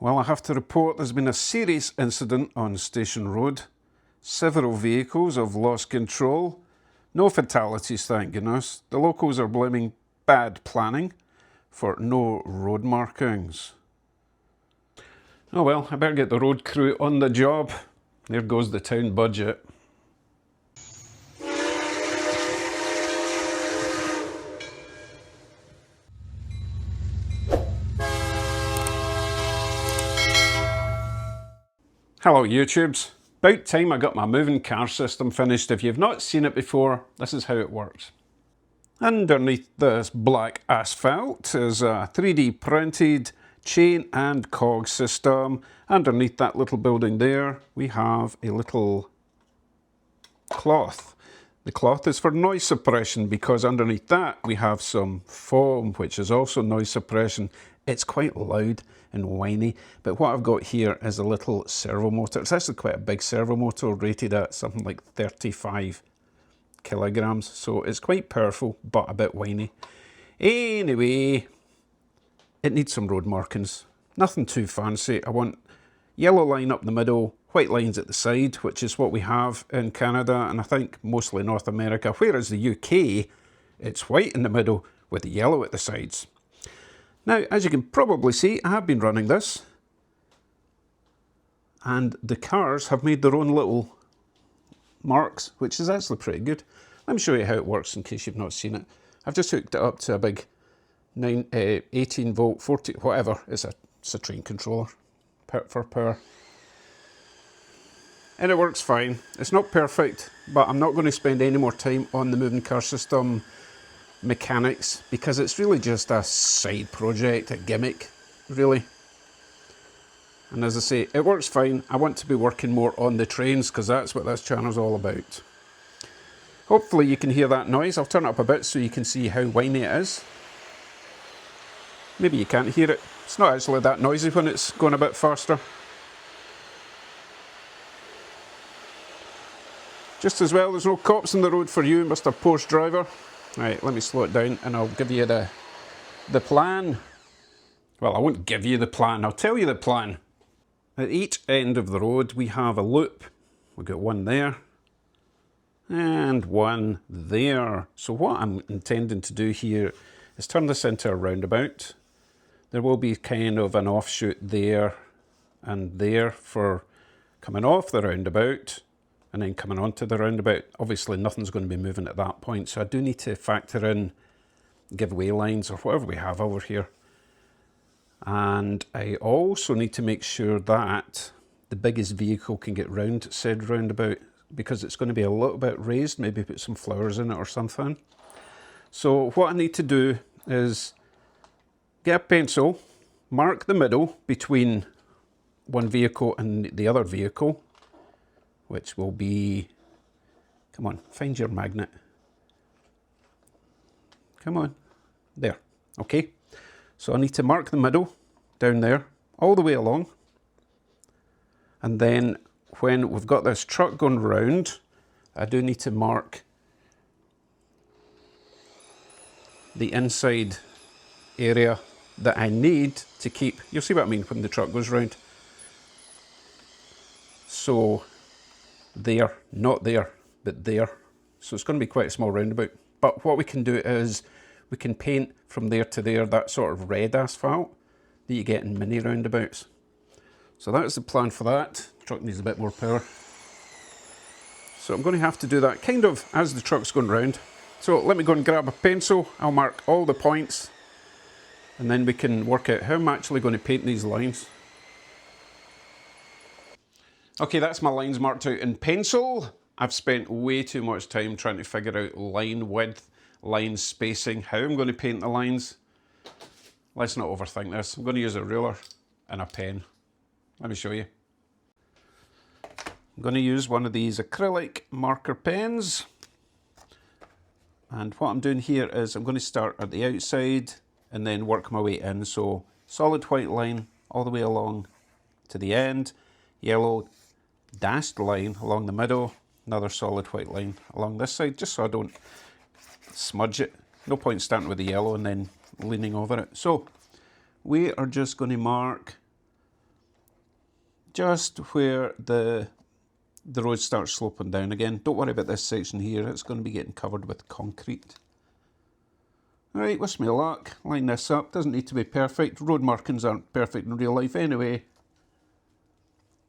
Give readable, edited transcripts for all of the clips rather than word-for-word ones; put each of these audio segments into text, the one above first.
Well, I have to report there's been a serious incident on Station Road. Several vehicles have lost control. No fatalities, thank goodness. The locals are blaming bad planning for no road markings. Oh well, I better get the road crew on the job. There goes the town budget. Hello YouTubes. About time I got my moving car system finished. If you've not seen it before, this is how it works. Underneath this black asphalt is a 3D printed chain and cog system. Underneath that little building there, we have a little cloth. The cloth is for noise suppression because underneath that we have some foam, which is also noise suppression. It's quite loud and whiny, but what I've got here is a little servo motor. It's actually quite a big servo motor, rated at something like 35 kilograms, so it's quite powerful but a bit whiny. Anyway, it needs some road markings. Nothing too fancy. I want yellow line up the middle, white lines at the side, which is what we have in Canada and I think mostly North America, whereas the UK, it's white in the middle with yellow at the sides. Now, as you can probably see, I have been running this and the cars have made their own little marks, which is actually pretty good. Let me show you how it works in case you've not seen it. I've just hooked it up to a big 18 volt, 40, whatever, it's a train controller for power. And it works fine. It's not perfect, but I'm not going to spend any more time on the moving car system mechanics because it's really just a side project, a gimmick, really. And as I say, it works fine. I want to be working more on the trains because that's what this channel's all about. Hopefully you can hear that noise. I'll turn it up a bit so you can see how whiny it is. Maybe you can't hear it. It's not actually that noisy when it's going a bit faster. Just as well, there's no cops on the road for you, Mr. Porsche driver. Right, let me slow it down and I'll give you the plan. Well, I won't give you the plan, I'll tell you the plan. At each end of the road we have a loop. We've got one there and one there. So what I'm intending to do here is turn this into a roundabout. There will be kind of an offshoot there and there for coming off the roundabout and then coming onto the roundabout. Obviously nothing's going to be moving at that point, so I do need to factor in giveaway lines or whatever we have over here. And I also need to make sure that the biggest vehicle can get round said roundabout because it's going to be a little bit raised, maybe put some flowers in it or something. So what I need to do is get a pencil, mark the middle between one vehicle and the other vehicle, which will be, come on, find your magnet. Come on, there, okay. So I need to mark the middle down there, all the way along. And then when we've got this truck going round, I do need to mark the inside area that I need to keep, you'll see what I mean when the truck goes round. So there, not there, but there. So it's going to be quite a small roundabout. But what we can do is we can paint from there to there that sort of red asphalt that you get in mini roundabouts. So that's the plan for that. The truck needs a bit more power. So I'm going to have to do that kind of as the truck's going round. So let me go and grab a pencil. I'll mark all the points and then we can work out how I'm actually going to paint these lines. Okay, that's my lines marked out in pencil. I've spent way too much time trying to figure out line width, line spacing, how I'm going to paint the lines. Let's not overthink this. I'm going to use a ruler and a pen. Let me show you. I'm going to use one of these acrylic marker pens. And what I'm doing here is I'm going to start at the outside and then work my way in. So solid white line all the way along to the end, yellow dashed line along the middle, another solid white line along this side, just so I don't smudge it. No point starting with the yellow and then leaning over it. So we are just going to mark just where the road starts sloping down again. Don't worry about this section here, it's going to be getting covered with concrete. Alright, wish me luck. Line this up, doesn't need to be perfect. Road markings aren't perfect in real life anyway.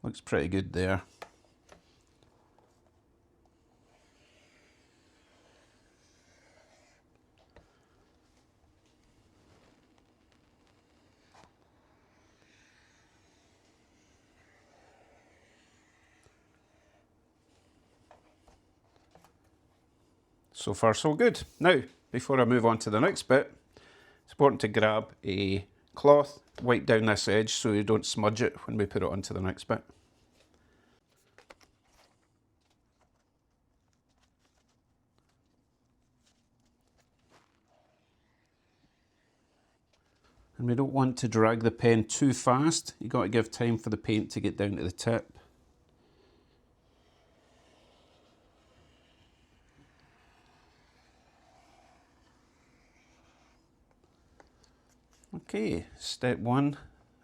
Looks pretty good there. So far so good. Now, before I move on to the next bit, it's important to grab a cloth, wipe down this edge so you don't smudge it when we put it onto the next bit. And we don't want to drag the pen too fast. You've got to give time for the paint to get down to the tip. Okay, step one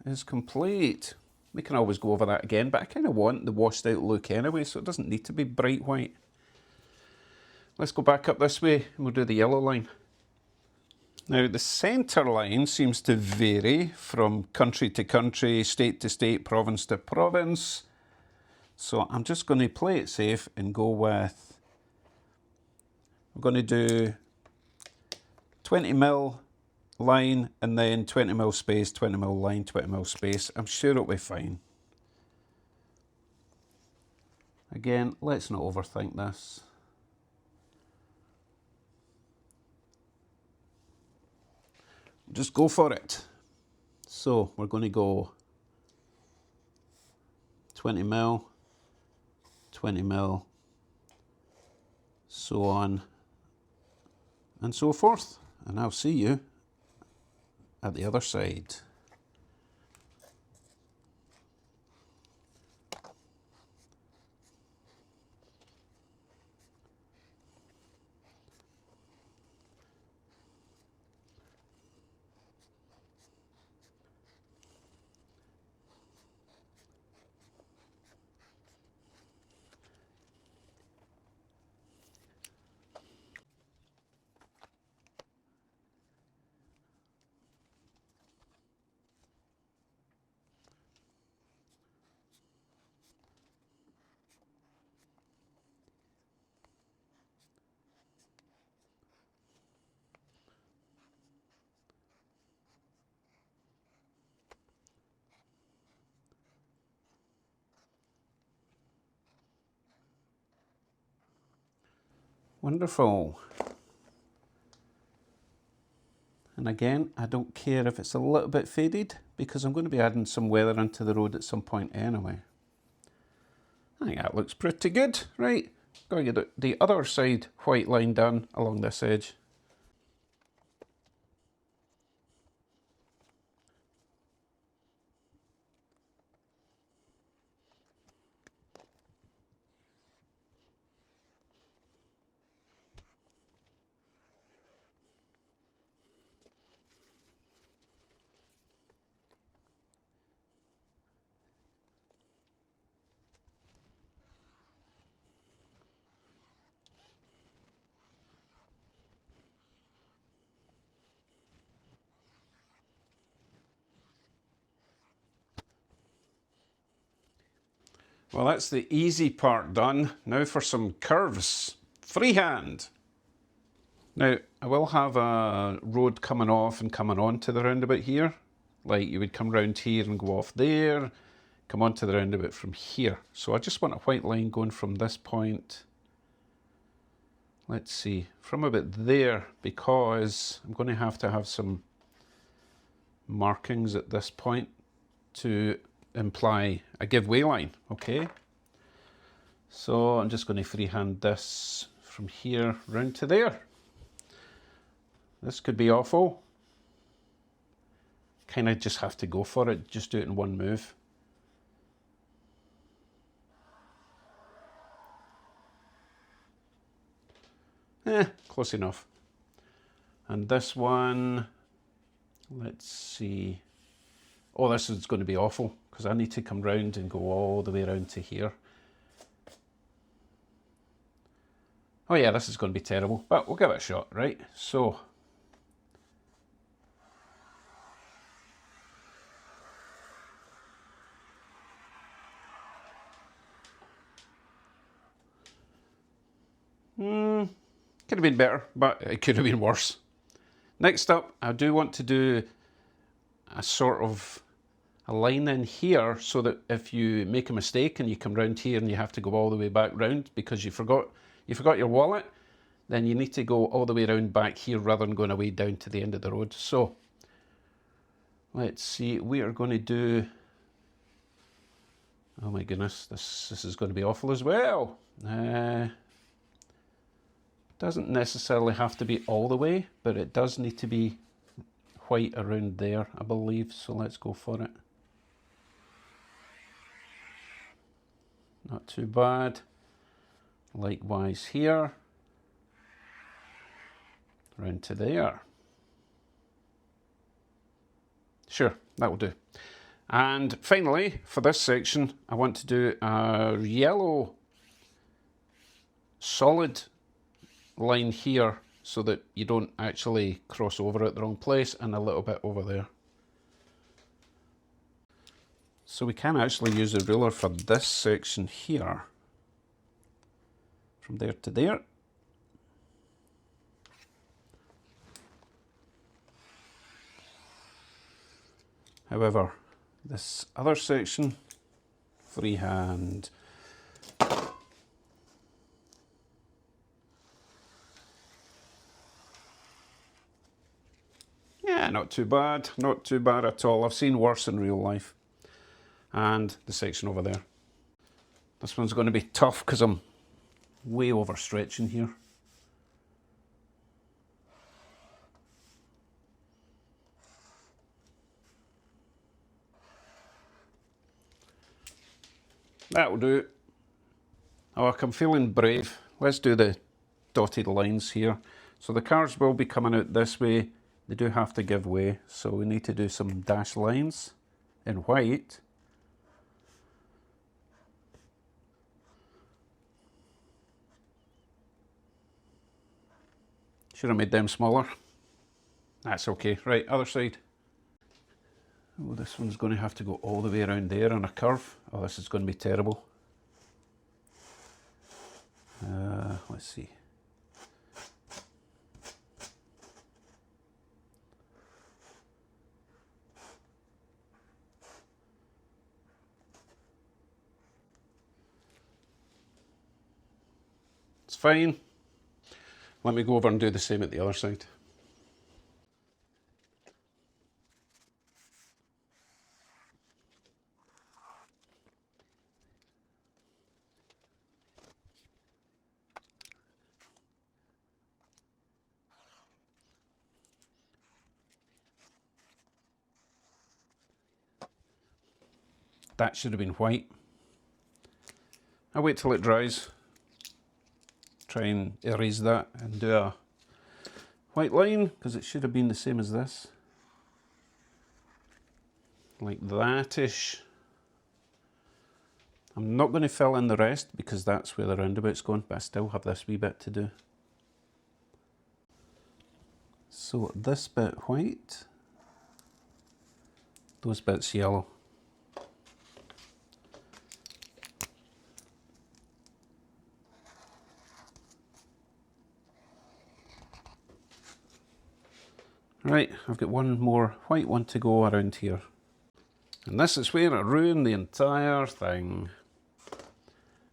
is complete. We can always go over that again, but I kind of want the washed out look anyway, so it doesn't need to be bright white. Let's go back up this way and we'll do the yellow line. Now the centre line seems to vary from country to country, state to state, province to province. So I'm just going to play it safe and go with, we're going to do 20mm line and then 20mm space, 20mm line, 20mm space. I'm sure it'll be fine. Again, let's not overthink this. Just go for it. So we're going to go 20mm, 20mm, so on and so forth. And I'll see you at the other side. Wonderful. And again, I don't care if it's a little bit faded because I'm going to be adding some weather into the road at some point anyway. I think that looks pretty good. Right, going to get the other side white line done along this edge. Well, that's the easy part done. Now for some curves. Freehand. Now, I will have a road coming off and coming on to the roundabout here. Like you would come round here and go off there, come onto the roundabout from here. So I just want a white line going from this point. Let's see, from about there, because I'm going to have some markings at this point to imply a giveaway line, okay? So I'm just going to freehand this from here round to there. This could be awful. Kind of just have to go for it, just do it in one move. Close enough. And this one, let's see. oh, this is going to be awful because I need to come round and go all the way around to here. Oh yeah, this is going to be terrible, but we'll give it a shot, right? So, could have been better, but it could have been worse. Next up, I do want to do a sort of a line in here so that if you make a mistake and you come round here and you have to go all the way back round because you forgot your wallet, then you need to go all the way around back here rather than going away down to the end of the road. So let's see, we are going to do, oh my goodness, this is going to be awful as well. Doesn't necessarily have to be all the way, but it does need to be white around there, I believe. So let's go for it. Not too bad. Likewise here. Round to there. Sure, that will do. And finally, for this section, I want to do a yellow solid line here so that you don't actually cross over at the wrong place, and a little bit over there. So we can actually use a ruler for this section here, from there to there. However, this other section, freehand. Yeah, not too bad at all. I've seen worse in real life. And the section over there. This one's going to be tough because I'm way overstretching here. That'll do. Oh, I'm feeling brave. Let's do the dotted lines here. So the cars will be coming out this way. They do have to give way. So we need to do some dash lines in white. Should have made them smaller. That's okay. Right, other side. Oh, this one's going to have to go all the way around there on a curve. Oh, this is going to be terrible. Let's see. It's fine. Let me go over and do the same at the other side. That should have been white. I'll wait till it dries. Try and erase that and do a white line, because it should have been the same as this. Like that-ish. I'm not going to fill in the rest because that's where the roundabout's going, but I still have this wee bit to do. So this bit white, those bits yellow. Right, I've got one more white one to go around here. And this is where I ruin the entire thing.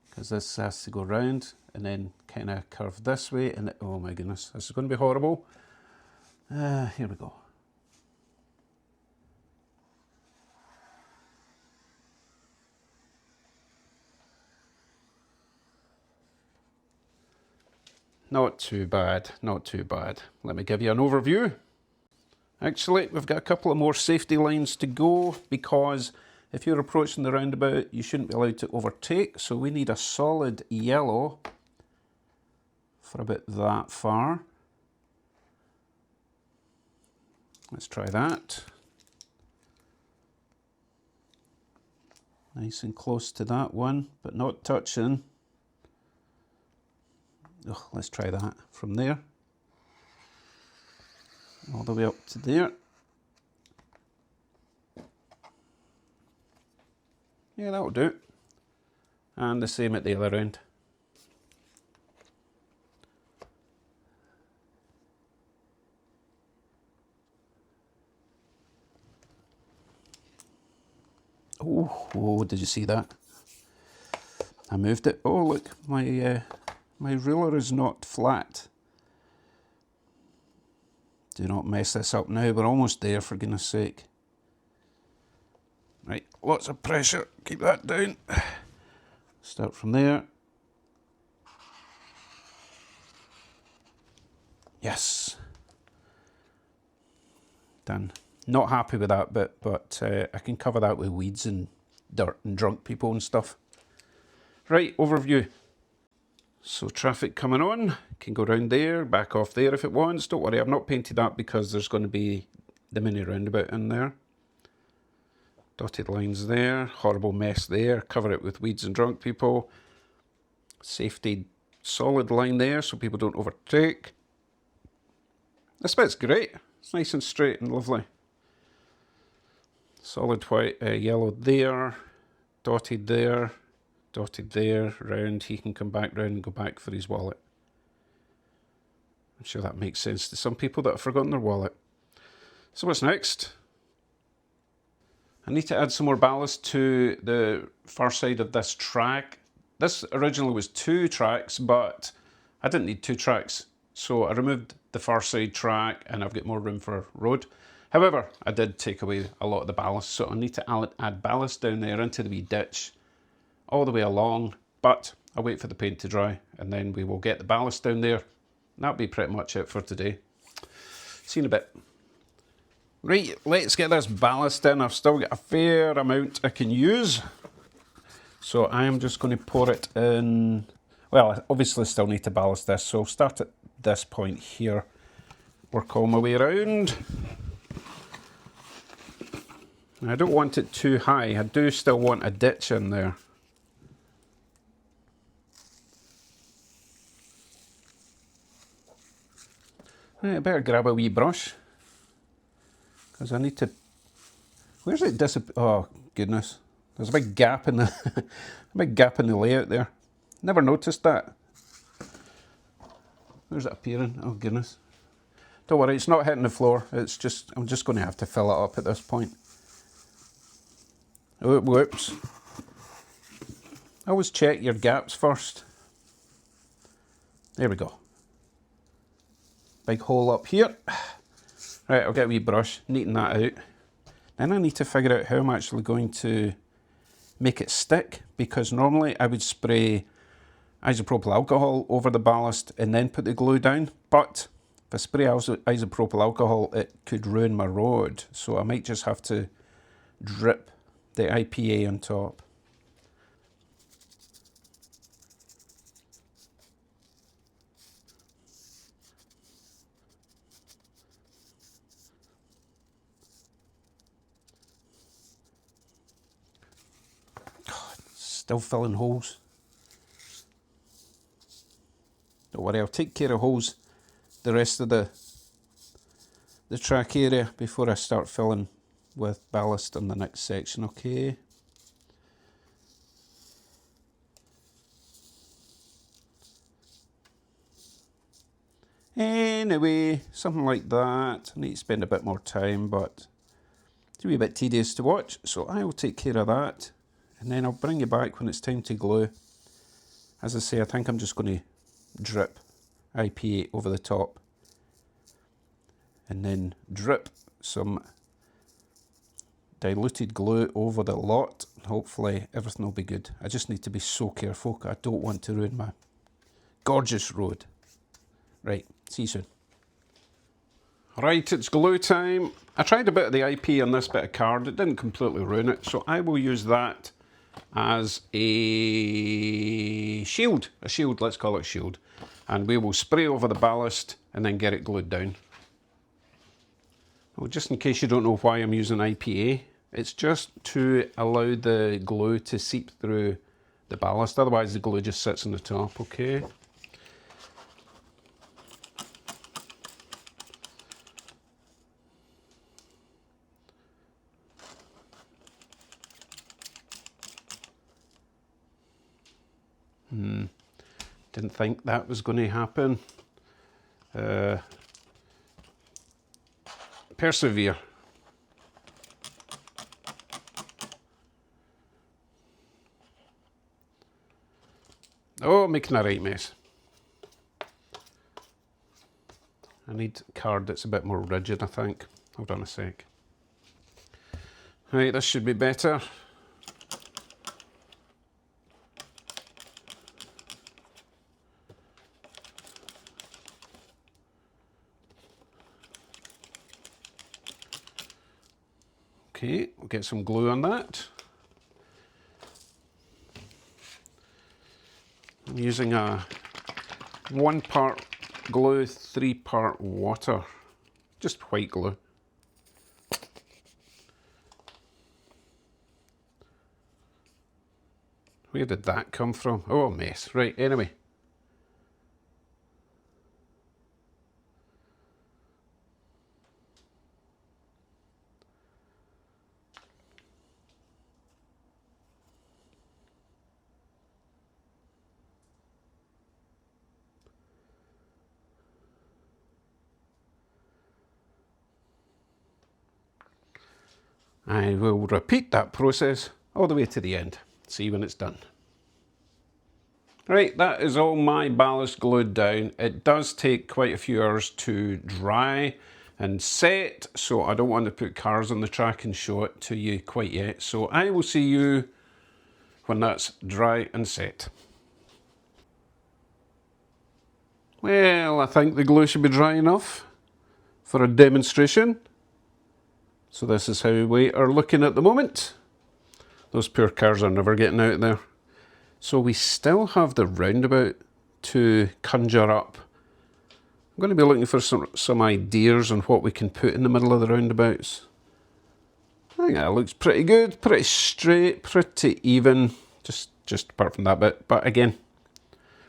Because this has to go round and then kind of curve this way, and oh my goodness, this is going to be horrible. Here we go. Not too bad, not too bad. Let me give you an overview. Actually, we've got a couple of more safety lines to go, because if you're approaching the roundabout, you shouldn't be allowed to overtake. So we need a solid yellow for about that far. Let's try that. Nice and close to that one, but not touching. Oh, let's try that from there. All the way up to there. Yeah, that'll do. And the same at the other end. Oh, did you see that? I moved it. Oh, look, my ruler is not flat. Do not mess this up now. We're almost there, for goodness sake. Right, lots of pressure. Keep that down. Start from there. Yes. Done. Not happy with that bit, but I can cover that with weeds and dirt and drunk people and stuff. Right, overview. So traffic coming on, can go round there, back off there if it wants. Don't worry, I've not painted that because there's going to be the mini roundabout in there. Dotted lines there, horrible mess there, cover it with weeds and drunk people. Safety solid line there so people don't overtake. This bit's great, it's nice and straight and lovely. Solid white, yellow there, dotted there, round. He can come back round and go back for his wallet. I'm sure that makes sense to some people that have forgotten their wallet. So what's next? I need to add some more ballast to the far side of this track. This originally was 2 tracks, but I didn't need 2 tracks. So I removed the far side track and I've got more room for road. However, I did take away a lot of the ballast, so I need to add ballast down there into the wee ditch all the way along, but I'll wait for the paint to dry and then we will get the ballast down there. That'll be pretty much it for today. See you in a bit. Right, let's get this ballast in. I've still got a fair amount I can use. So I am just going to pour it in. Well, I obviously still need to ballast this, so I'll start at this point here, work all my way around. I don't want it too high. I do still want a ditch in there. Right, I better grab a wee brush because I need to. Where's it disappear? Oh goodness, there's a big gap in the a big gap in the layout there. Never noticed that. Where's it appearing? Oh goodness. Don't worry, it's not hitting the floor. It's just I'm just going to have to fill it up at this point. Oh, whoops. Always check your gaps first. There we go. Big hole up here. Right, I'll get a wee brush, neaten that out. Then I need to figure out how I'm actually going to make it stick, because normally I would spray isopropyl alcohol over the ballast and then put the glue down, but if I spray isopropyl alcohol it could ruin my road, so I might just have to drip the IPA on top. Still filling holes. Don't worry, I'll take care of holes the rest of the track area before I start filling with ballast on the next section, okay? Anyway, something like that. I need to spend a bit more time, but it's a wee bit tedious to watch, so I will take care of that. And then I'll bring you back when it's time to glue. As I say, I think I'm just going to drip IPA over the top. And then drip some diluted glue over the lot. Hopefully everything will be good. I just need to be so careful. I don't want to ruin my gorgeous road. Right, see you soon. Right, it's glue time. I tried a bit of the IP on this bit of card. It didn't completely ruin it, so I will use that as a shield. A shield, let's call it a shield. And we will spray over the ballast and then get it glued down. Well, just in case you don't know why I'm using IPA, It's just to allow the glue to seep through the ballast, otherwise the glue just sits on the top, okay? Didn't think that was going to happen. Persevere. Oh, making a right mess. I need a card that's a bit more rigid, I think. Hold on a sec. Right, this should be better. Okay, we'll get some glue on that. I'm using a 1 part glue, 3 part water. Just white glue. Where did that come from? Oh, a mess. Right, anyway. I will repeat that process all the way to the end. See when it's done. Right, that is all my ballast glued down. It does take quite a few hours to dry and set, so I don't want to put cars on the track and show it to you quite yet. So I will see you when that's dry and set. Well, I think the glue should be dry enough for a demonstration. So this is how we are looking at the moment. Those poor cars are never getting out there. So we still have the roundabout to conjure up. I'm going to be looking for some ideas on what we can put in the middle of the roundabouts. I think that looks pretty good, pretty straight, pretty even. Just apart from that bit. But again,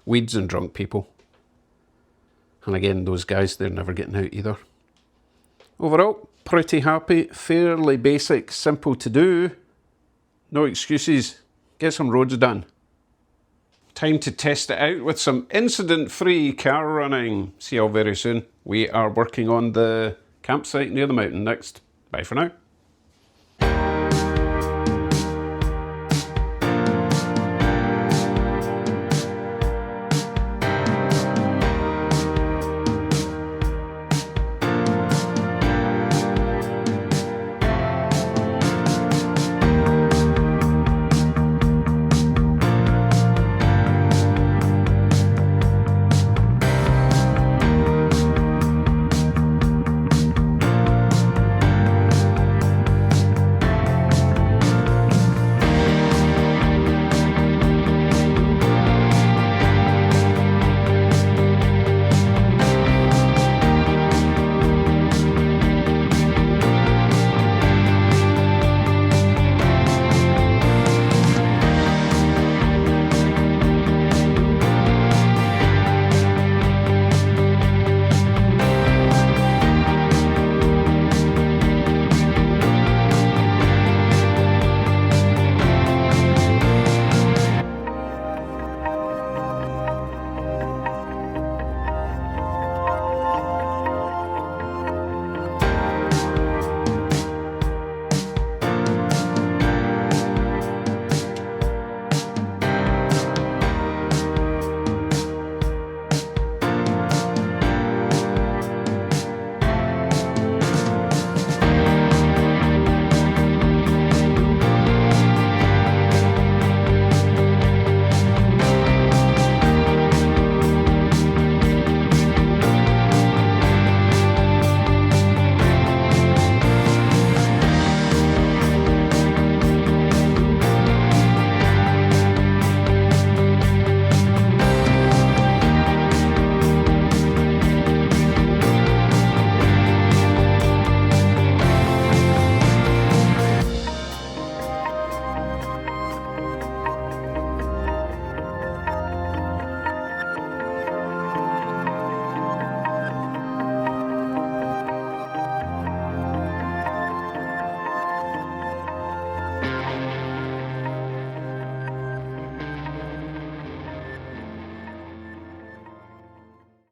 weeds and drunk people. And again, those guys, they're never getting out either. Overall, pretty happy, fairly basic, simple to do. No excuses. Get some roads done. Time to test it out with some incident-free car running. See you all very soon. We are working on the campsite near the mountain next. Bye for now.